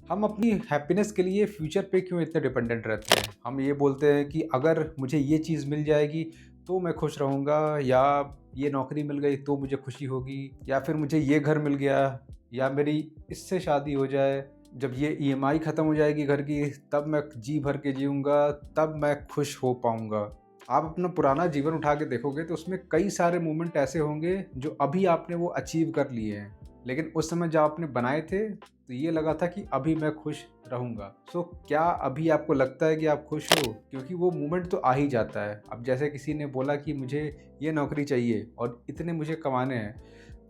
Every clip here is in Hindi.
हम अपनी हैप्पीनेस के लिए फ्यूचर पे क्यों इतने डिपेंडेंट रहते हैं? हम ये बोलते हैं कि अगर मुझे ये चीज़ मिल जाएगी तो मैं खुश रहूँगा, या ये नौकरी मिल गई तो मुझे खुशी होगी, या फिर मुझे ये घर मिल गया, या मेरी इससे शादी हो जाए, जब ये ईएमआई ख़त्म हो जाएगी घर की तब मैं जी भर के जीऊँगा, तब मैं खुश हो पाऊँगा। आप अपना पुराना जीवन उठा के देखोगे तो उसमें कई सारे मोमेंट ऐसे होंगे जो अभी आपने वो अचीव कर लिए हैं। लेकिन उस समय जब आपने बनाए थे तो ये लगा था कि अभी मैं खुश रहूँगा। सो क्या अभी आपको लगता है कि आप खुश हो? क्योंकि वो मोमेंट तो आ ही जाता है। अब जैसे किसी ने बोला कि मुझे ये नौकरी चाहिए और इतने मुझे कमाने हैं,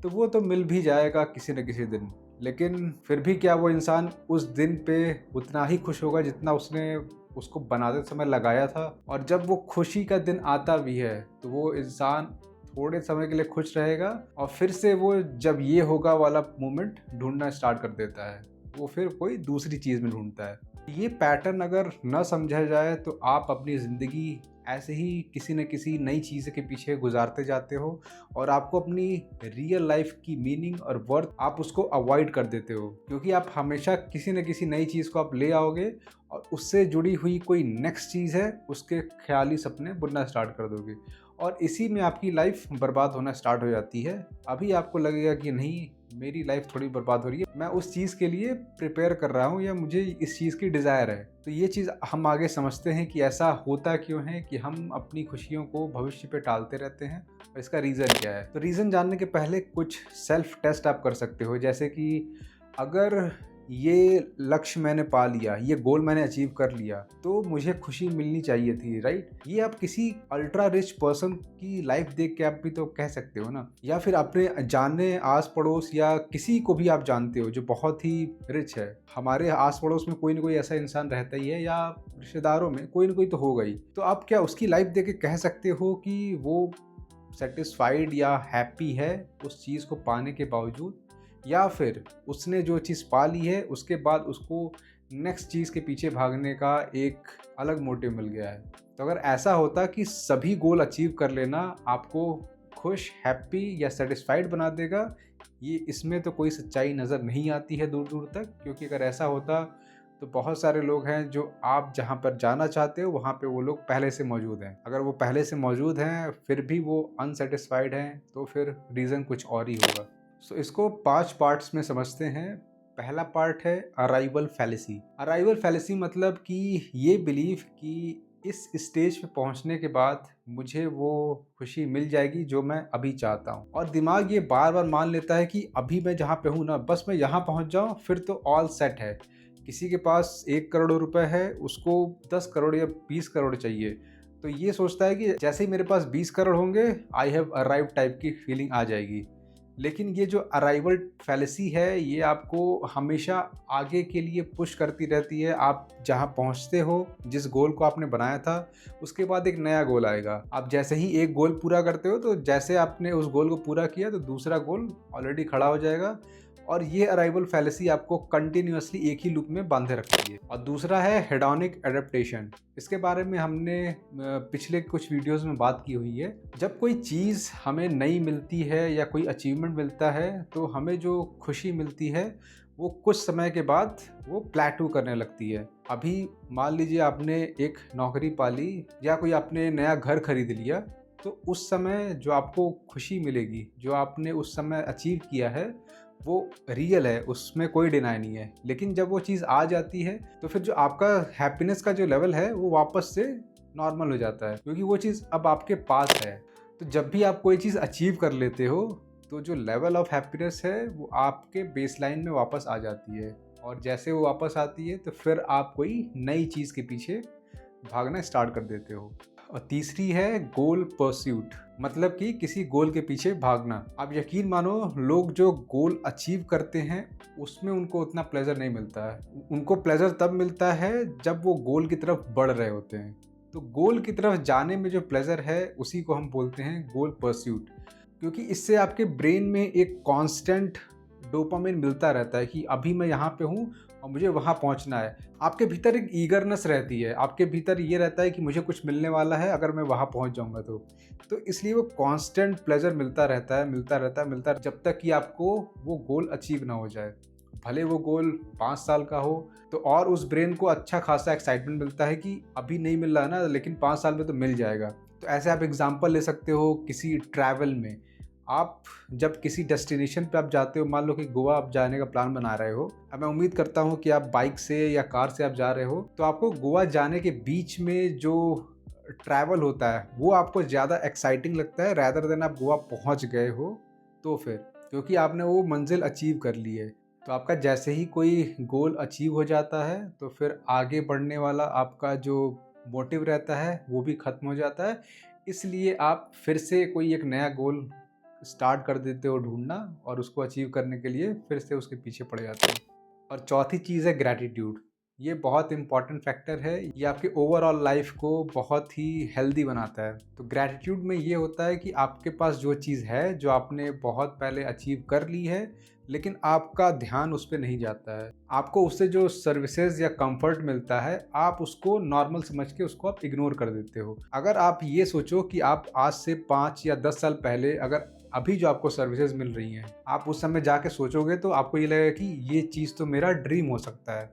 तो वो तो मिल भी जाएगा किसी न किसी दिन। लेकिन फिर भी क्या वो इंसान उस दिन पे उतना ही खुश होगा जितना उसने उसको बनाते समय लगाया था? और जब वो खुशी का दिन आता भी है, तो वो इंसान थोड़े समय के लिए खुश रहेगा और फिर से वो जब ये होगा वाला मोमेंट ढूँढना स्टार्ट कर देता है। वो फिर कोई दूसरी चीज़ में ढूँढता है। ये पैटर्न अगर ना समझा जाए तो आप अपनी ज़िंदगी ऐसे ही किसी न किसी नई चीज़ के पीछे गुज़ारते जाते हो और आपको अपनी रियल लाइफ़ की मीनिंग और वर्थ आप उसको अवॉइड कर देते हो। क्योंकि आप हमेशा किसी न किसी नई चीज़ को आप ले आओगे और उससे जुड़ी हुई कोई नेक्स्ट चीज़ है, उसके ख़याली सपने बुनना स्टार्ट कर दोगे और इसी में आपकी लाइफ़ बर्बाद होना स्टार्ट हो जाती है। अभी आपको लगेगा कि नहीं, मेरी लाइफ़ थोड़ी बर्बाद हो रही है, मैं उस चीज़ के लिए प्रिपेयर कर रहा हूँ या मुझे इस चीज़ की डिज़ायर है। तो ये चीज़ हम आगे समझते हैं कि ऐसा होता क्यों है कि हम अपनी खुशियों को भविष्य पे टालते रहते हैं और इसका रीज़न क्या है। तो रीज़न जानने के पहले कुछ सेल्फ टेस्ट आप कर सकते हो, जैसे कि अगर ये लक्ष्य मैंने पा लिया, ये गोल मैंने अचीव कर लिया, तो मुझे खुशी मिलनी चाहिए थी, राइट? ये आप किसी अल्ट्रा रिच पर्सन की लाइफ देख के आप भी तो कह सकते हो ना, या फिर अपने जाने आस पड़ोस या किसी को भी आप जानते हो जो बहुत ही रिच है। हमारे आस पड़ोस में कोई ना कोई ऐसा इंसान रहता ही है, या रिश्तेदारों में कोई ना कोई तो होगा ही। तो आप क्या उसकी लाइफ देख के कह सकते हो कि वो सेटिस्फाइड या हैप्पी है उस चीज़ को पाने के बावजूद, या फिर उसने जो चीज़ पा ली है उसके बाद उसको नेक्स्ट चीज़ के पीछे भागने का एक अलग मोटिव मिल गया है? तो अगर ऐसा होता कि सभी गोल अचीव कर लेना आपको खुश, हैप्पी या सेटिस्फाइड बना देगा, ये इसमें तो कोई सच्चाई नज़र नहीं आती है दूर दूर तक। क्योंकि अगर ऐसा होता तो बहुत सारे लोग हैं जो आप जहाँ पर जाना चाहते हो वहाँ पे वो लोग पहले से मौजूद हैं। अगर वो पहले से मौजूद हैं फिर भी वो अनसेटिस्फाइड हैं, तो फिर रीज़न कुछ और ही होगा। सो इसको 5 पार्ट्स में समझते हैं। पहला पार्ट है अराइवल फैलेसी। अराइवल फैलेसी मतलब कि ये बिलीफ कि इस स्टेज पे पहुंचने के बाद मुझे वो खुशी मिल जाएगी जो मैं अभी चाहता हूँ, और दिमाग ये बार बार मान लेता है कि अभी मैं जहाँ पे हूँ ना, बस मैं यहाँ पहुँच जाऊँ फिर तो ऑल सेट है। किसी के पास 1 करोड़ रुपए है, उसको 10 करोड़ या 20 करोड़ चाहिए, तो ये सोचता है कि जैसे ही मेरे पास 20 करोड़ होंगे आई हैव अराइव टाइप की फीलिंग आ जाएगी। लेकिन ये जो अराइवल फैलेसी है ये आपको हमेशा आगे के लिए पुश करती रहती है। आप जहाँ पहुँचते हो, जिस गोल को आपने बनाया था, उसके बाद एक नया गोल आएगा। आप जैसे ही एक गोल पूरा करते हो तो जैसे आपने उस गोल को पूरा किया तो दूसरा गोल ऑलरेडी खड़ा हो जाएगा, और ये अराइवल फैलेसी आपको कंटिन्यूअसली एक ही लूप में बांधे रखती है। और दूसरा है हेडोनिक एडेप्टेशन। इसके बारे में हमने पिछले कुछ वीडियोस में बात की हुई है। जब कोई चीज़ हमें नई मिलती है या कोई अचीवमेंट मिलता है तो हमें जो खुशी मिलती है वो कुछ समय के बाद वो प्लेटू करने लगती है। अभी मान लीजिए आपने एक नौकरी पा ली या कोई आपने नया घर खरीद लिया, तो उस समय जो आपको खुशी मिलेगी, जो आपने उस समय अचीव किया है, वो रियल है, उसमें कोई डिनाई नहीं है। लेकिन जब वो चीज़ आ जाती है तो फिर जो आपका हैप्पीनेस का जो लेवल है वो वापस से नॉर्मल हो जाता है, क्योंकि वो चीज़ अब आपके पास है। तो जब भी आप कोई चीज़ अचीव कर लेते हो तो जो लेवल ऑफ हैप्पीनेस है वो आपके बेसलाइन में वापस आ जाती है, और जैसे वो वापस आती है तो फिर आप कोई नई चीज़ के पीछे भागना स्टार्ट कर देते हो। और तीसरी है गोल परस्यूट, मतलब कि किसी गोल के पीछे भागना। आप यकीन मानो, लोग जो गोल अचीव करते हैं उसमें उनको उतना प्लेजर नहीं मिलता है। उनको प्लेजर तब मिलता है जब वो गोल की तरफ बढ़ रहे होते हैं। तो गोल की तरफ जाने में जो प्लेजर है उसी को हम बोलते हैं गोल परस्यूट, क्योंकि इससे आपके ब्रेन में एक कांस्टेंट डोपामिन मिलता रहता है कि अभी मैं यहाँ पे हूँ और मुझे वहाँ पहुँचना है। आपके भीतर एक ईगरनेस रहती है, आपके भीतर ये रहता है कि मुझे कुछ मिलने वाला है अगर मैं वहाँ पहुँच जाऊँगा तो इसलिए वो कांस्टेंट प्लेजर मिलता रहता है, मिलता रहता है, जब तक कि आपको वो गोल अचीव ना हो जाए। भले वो गोल 5 साल का हो, तो और उस ब्रेन को अच्छा खासा एक्साइटमेंट मिलता है कि अभी नहीं मिल रहा है ना, लेकिन 5 साल में तो मिल जाएगा। तो ऐसे आप एग्ज़ाम्पल ले सकते हो किसी ट्रैवल में। आप जब किसी डेस्टिनेशन पे आप जाते हो, मान लो कि गोवा आप जाने का प्लान बना रहे हो। अब मैं उम्मीद करता हूँ कि आप बाइक से या कार से आप जा रहे हो, तो आपको गोवा जाने के बीच में जो ट्रैवल होता है वो आपको ज़्यादा एक्साइटिंग लगता है रैदर देन आप गोवा पहुँच गए हो तो फिर, क्योंकि आपने वो मंजिल अचीव कर ली है। तो आपका जैसे ही कोई गोल अचीव हो जाता है तो फिर आगे बढ़ने वाला आपका जो मोटिव रहता है वो भी ख़त्म हो जाता है। इसलिए आप फिर से कोई एक नया गोल स्टार्ट कर देते हो ढूँढना, और उसको अचीव करने के लिए फिर से उसके पीछे पड़ जाते हो। और चौथी चीज़ है ग्रैटिट्यूड। ये बहुत इंपॉर्टेंट फैक्टर है, ये आपके ओवरऑल लाइफ को बहुत ही हेल्दी बनाता है। तो ग्रैटिट्यूड में ये होता है कि आपके पास जो चीज़ है, जो आपने बहुत पहले अचीव कर ली है, लेकिन आपका ध्यान उस पे नहीं जाता है। आपको उससे जो सर्विसेज या कंफर्ट मिलता है, आप उसको नॉर्मल समझ के उसको आप इग्नोर कर देते हो। अगर आप ये सोचो कि आप आज से 5 या 10 साल पहले अगर अभी जो आपको सर्विसेज मिल रही हैं, आप उस समय जाके सोचोगे तो आपको ये लगेगा कि ये चीज़ तो मेरा ड्रीम हो सकता है,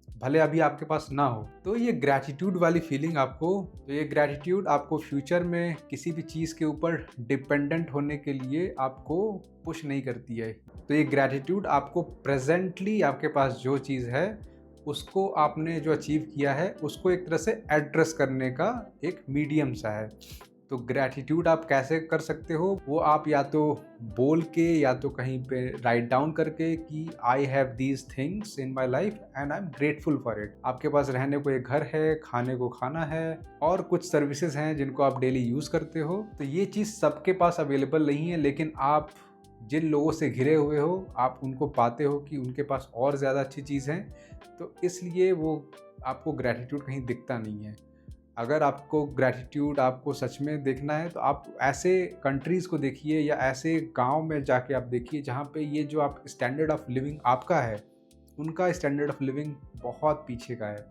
भले अभी आपके पास ना हो। तो ये ग्रैटिट्यूड वाली फीलिंग आपको, तो ये ग्रैटिट्यूड आपको फ्यूचर में किसी भी चीज़ के ऊपर डिपेंडेंट होने के लिए आपको पुश नहीं करती है। तो ये ग्रैटिट्यूड आपको प्रेजेंटली आपके पास जो चीज़ है, उसको आपने जो अचीव किया है उसको एक तरह से एड्रेस करने का एक मीडियम सा है। तो ग्रैटिट्यूड आप कैसे कर सकते हो, वो आप या तो बोल के या तो कहीं पे राइट डाउन करके कि I have these things in my life and I am grateful for it. आपके पास रहने को एक घर है, खाने को खाना है, और कुछ सर्विसेज हैं जिनको आप डेली यूज़ करते हो। तो ये चीज़ सबके पास अवेलेबल नहीं है, लेकिन आप जिन लोगों से घिरे हुए हो आप उनको पाते हो कि उनके पास और ज़्यादा अच्छी चीज़ हैं, तो इसलिए वो आपको ग्रैटिट्यूड कहीं दिखता नहीं है। अगर आपको ग्रैटिट्यूड आपको सच में देखना है तो आप ऐसे कंट्रीज़ को देखिए या ऐसे गांव में जाके आप देखिए जहाँ पे ये जो आप स्टैंडर्ड ऑफ लिविंग आपका है, उनका स्टैंडर्ड ऑफ लिविंग बहुत पीछे का है।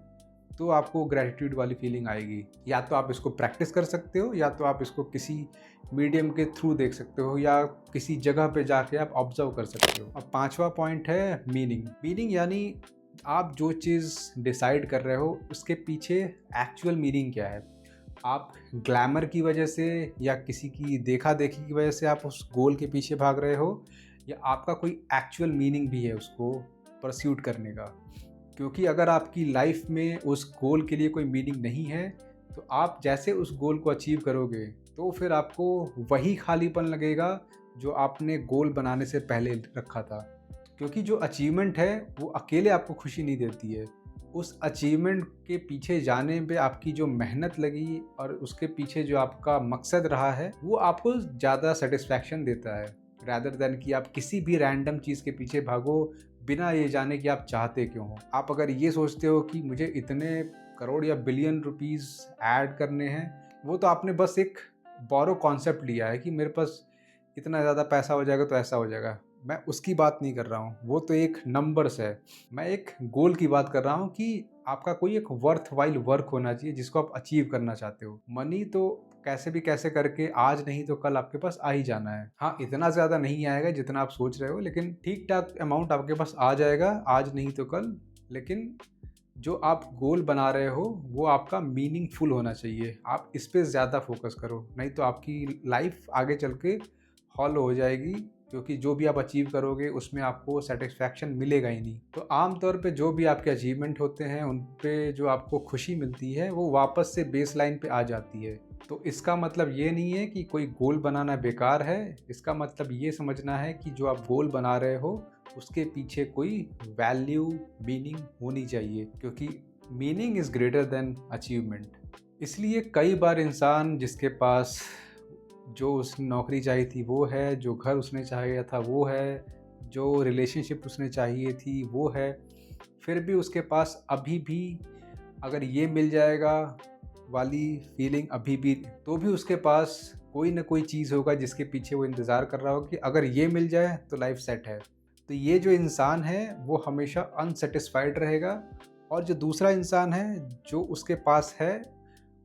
तो आपको ग्रैटिट्यूड वाली फीलिंग आएगी। या तो आप इसको प्रैक्टिस कर सकते हो, या तो आप इसको किसी मीडियम के थ्रू देख सकते हो, या किसी जगह पे जाके आप ऑब्जर्व कर सकते हो। अब पांचवा पॉइंट है मीनिंग। मीनिंग यानी आप जो चीज़ डिसाइड कर रहे हो उसके पीछे एक्चुअल मीनिंग क्या है। आप ग्लैमर की वजह से या किसी की देखा देखी की वजह से आप उस गोल के पीछे भाग रहे हो, या आपका कोई एक्चुअल मीनिंग भी है उसको परस्यूट करने का। क्योंकि अगर आपकी लाइफ में उस गोल के लिए कोई मीनिंग नहीं है, तो आप जैसे उस गोल को अचीव करोगे तो फिर आपको वही खालीपन लगेगा जो आपने गोल बनाने से पहले रखा था। क्योंकि जो अचीवमेंट है वो अकेले आपको खुशी नहीं देती है, उस अचीवमेंट के पीछे जाने पे आपकी जो मेहनत लगी और उसके पीछे जो आपका मकसद रहा है वो आपको ज़्यादा सेटिस्फैक्शन देता है, रैदर देन कि आप किसी भी रैंडम चीज़ के पीछे भागो बिना ये जाने कि आप चाहते क्यों हो। आप अगर ये सोचते हो कि मुझे इतने करोड़ या बिलियन रुपीस ऐड करने हैं, वो तो आपने बस एक बोरो कॉन्सेप्ट लिया है कि मेरे पास इतना ज़्यादा पैसा हो जाएगा तो ऐसा हो जाएगा। मैं उसकी बात नहीं कर रहा हूँ, वो तो एक नंबर्स है। मैं एक गोल की बात कर रहा हूँ कि आपका कोई एक वर्थ वाइल वर्क होना चाहिए जिसको आप अचीव करना चाहते हो। मनी तो कैसे भी कैसे करके आज नहीं तो कल आपके पास आ ही जाना है। हाँ, इतना ज़्यादा नहीं आएगा जितना आप सोच रहे हो, लेकिन ठीक ठाक अमाउंट आपके पास आ जाएगा आज नहीं तो कल। लेकिन जो आप गोल बना रहे हो वो आपका मीनिंगफुल होना चाहिए। आप इस पे ज़्यादा फोकस करो, नहीं तो आपकी लाइफ आगे चल के हॉलो हो जाएगी, क्योंकि जो भी आप अचीव करोगे उसमें आपको सेटिस्फैक्शन मिलेगा ही नहीं। तो आमतौर पे जो भी आपके अचीवमेंट होते हैं उन पे जो आपको खुशी मिलती है वो वापस से बेस लाइन पे आ जाती है। तो इसका मतलब ये नहीं है कि कोई गोल बनाना बेकार है, इसका मतलब ये समझना है कि जो आप गोल बना रहे हो उसके पीछे कोई वैल्यू मीनिंग होनी चाहिए, क्योंकि meaning is greater than achievement. इसलिए कई बार इंसान जिसके पास जो उसने नौकरी चाहिए थी वो है, जो घर उसने चाहिए था वो है, जो रिलेशनशिप उसने चाहिए थी वो है, फिर भी उसके पास अभी भी अगर ये मिल जाएगा वाली फीलिंग अभी भी, तो भी उसके पास कोई ना कोई चीज़ होगा जिसके पीछे वो इंतज़ार कर रहा हो कि अगर ये मिल जाए तो लाइफ सेट है। तो ये जो इंसान है वो हमेशा अनसेटिस्फाइड रहेगा, और जो दूसरा इंसान है जो उसके पास है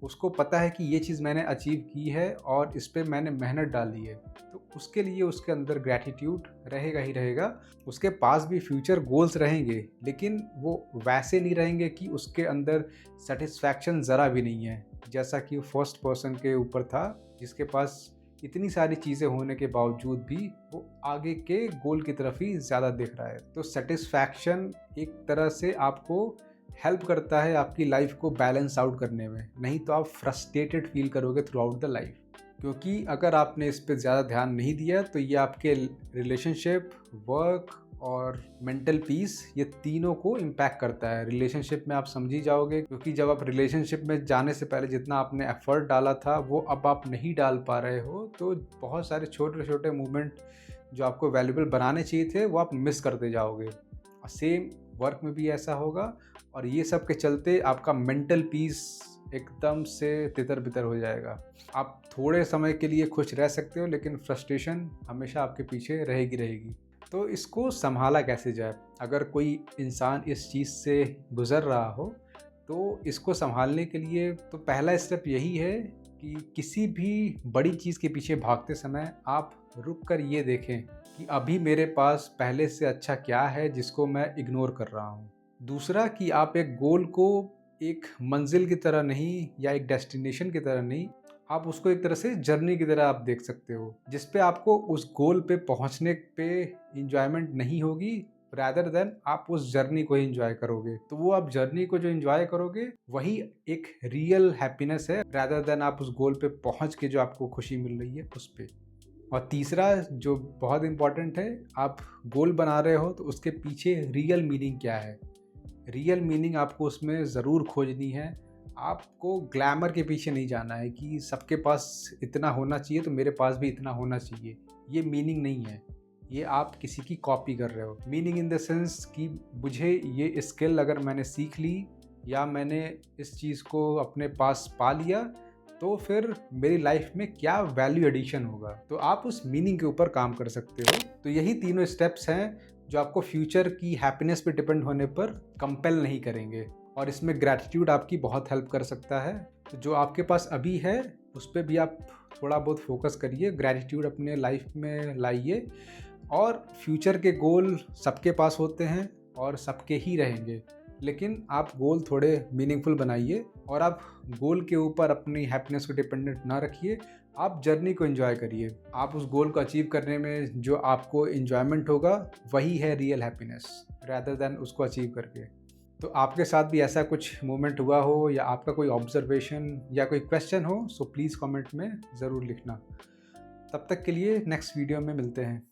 उसको पता है कि ये चीज़ मैंने अचीव की है और इस पे मैंने मेहनत डाली है, तो उसके लिए उसके अंदर ग्रैटिट्यूड रहेगा ही रहेगा। उसके पास भी फ्यूचर गोल्स रहेंगे, लेकिन वो वैसे नहीं रहेंगे कि उसके अंदर सेटिस्फैक्शन ज़रा भी नहीं है, जैसा कि फर्स्ट पर्सन के ऊपर था, जिसके पास इतनी सारी चीज़ें होने के बावजूद भी वो आगे के गोल की तरफ ही ज़्यादा देख रहा है। तो सेटिस्फैक्शन एक तरह से आपको हेल्प करता है आपकी लाइफ को बैलेंस आउट करने में, नहीं तो आप फ्रस्ट्रेटेड फील करोगे थ्रू आउट द लाइफ। क्योंकि अगर आपने इस पे ज़्यादा ध्यान नहीं दिया तो ये आपके रिलेशनशिप, वर्क और मेंटल पीस, ये तीनों को इम्पैक्ट करता है। रिलेशनशिप में आप समझ ही जाओगे, क्योंकि जब आप रिलेशनशिप में जाने से पहले जितना आपने एफर्ट डाला था वो अब आप नहीं डाल पा रहे हो, तो बहुत सारे छोटे छोटे मूवमेंट जो आपको वैल्यूबल बनाने चाहिए थे वो आप मिस करते जाओगे। और सेम वर्क में भी ऐसा होगा, और ये सब के चलते आपका मेंटल पीस एकदम से तितर बितर हो जाएगा। आप थोड़े समय के लिए खुश रह सकते हो, लेकिन फ्रस्ट्रेशन हमेशा आपके पीछे रहेगी रहेगी। तो इसको संभाला कैसे जाए? अगर कोई इंसान इस चीज़ से गुज़र रहा हो, तो इसको संभालने के लिए तो पहला स्टेप यही है कि किसी भी बड़ी चीज़ के पीछे भागते समय आप रुक कर ये देखें कि अभी मेरे पास पहले से अच्छा क्या है जिसको मैं इग्नोर कर रहा हूँ। दूसरा कि आप एक गोल को एक मंजिल की तरह नहीं या एक डेस्टिनेशन की तरह नहीं, आप उसको एक तरह से जर्नी की तरह आप देख सकते हो, जिस पे आपको उस गोल पे पहुंचने पे इंजॉयमेंट नहीं होगी, रैदर देन आप उस जर्नी को ही इंजॉय करोगे। तो वो आप जर्नी को जो इंजॉय करोगे वही एक रियल हैप्पीनेस है, रैदर देन आप उस गोल पे पहुंच के जो आपको खुशी मिल रही है उस पे। और तीसरा जो बहुत इम्पॉर्टेंट है, आप गोल बना रहे हो तो उसके पीछे रियल मीनिंग क्या है। रियल मीनिंग आपको उसमें ज़रूर खोजनी है। आपको ग्लैमर के पीछे नहीं जाना है कि सबके पास इतना होना चाहिए तो मेरे पास भी इतना होना चाहिए। ये मीनिंग नहीं है, ये आप किसी की कॉपी कर रहे हो। मीनिंग इन द सेंस कि मुझे ये स्किल अगर मैंने सीख ली या मैंने इस चीज़ को अपने पास पा लिया, तो फिर मेरी लाइफ में क्या वैल्यू एडिशन होगा। तो आप उस मीनिंग के ऊपर काम कर सकते हो। तो यही तीनों स्टेप्स हैं जो आपको फ्यूचर की हैप्पीनेस पे डिपेंड होने पर कंपेल नहीं करेंगे, और इसमें ग्रैटिट्यूड आपकी बहुत हेल्प कर सकता है। तो जो आपके पास अभी है उस पर भी आप थोड़ा बहुत फोकस करिए, ग्रैटिट्यूड अपने लाइफ में लाइए। और फ्यूचर के गोल सबके पास होते हैं और सबके ही रहेंगे, लेकिन आप गोल थोड़े मीनिंगफुल बनाइए, और आप गोल के ऊपर अपनी हैप्पीनेस को डिपेंडेंट ना रखिए। आप जर्नी को एंजॉय करिए। आप उस गोल को अचीव करने में जो आपको एंजॉयमेंट होगा वही है रियल हैप्पीनेस, रैदर देन उसको अचीव करके। तो आपके साथ भी ऐसा कुछ मोमेंट हुआ हो, या आपका कोई ऑब्जर्वेशन या कोई क्वेश्चन हो, सो प्लीज़ कमेंट में ज़रूर लिखना। तब तक के लिए नेक्स्ट वीडियो में मिलते हैं।